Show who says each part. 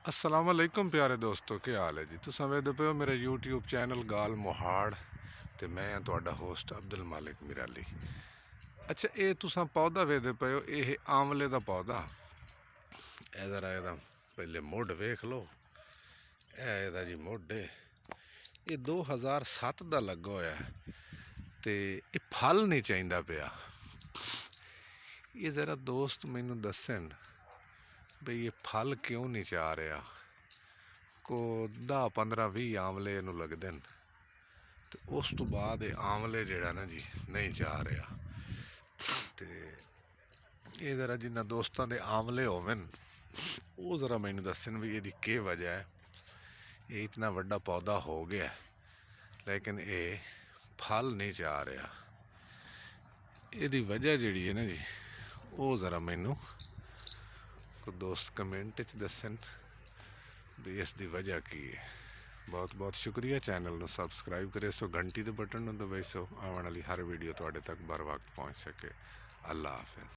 Speaker 1: अस्सलाम वालेकुम प्यारे दोस्तों, क्या हाल है जी। तुसां वेखदे पे हो मेरा यूट्यूब चैनल गाल मोहाड़ ते मैं हाँ तुहाडा होस्ट अब्दुल मालिक मिराली। अच्छा, ये तुसां पौधा वेखदे पे हो, ये आंवले का पौधा। ए जरा एदा पहले मुढ़ वेख लो। एदा जी मुढ़ है, ये 2007 का लगा होया है ते ये फल नहीं चाहिदा पिया। ये जरा दोस्त मैनू दसन बई ये फल क्यों नहीं चाह रहा। को 10-15-20 आंवले इनू लगते हैं तो उस तो बाद आंवले जड़ा ना जी नहीं चाह रहा। तो ये जरा जिन्ना दोस्तों के आंवले होवन वो जरा मैनू दसन भी ये के वजह है। ये इतना बड़ा पौधा हो गया लेकिन ये फल नहीं चाह रहा। यदी वजह जी है ना जी, वो जरा मैनू को दोस्त कमेंट च दसन भी इसकी वजह की है। बहुत बहुत शुक्रिया। चैनल को सबसक्राइब करे सो, घंटी के बटन दबाई सो, आने वाली हर वीडियो तुहाडे तक बर वक्त पहुँच सके। अल्लाह हाफिज़।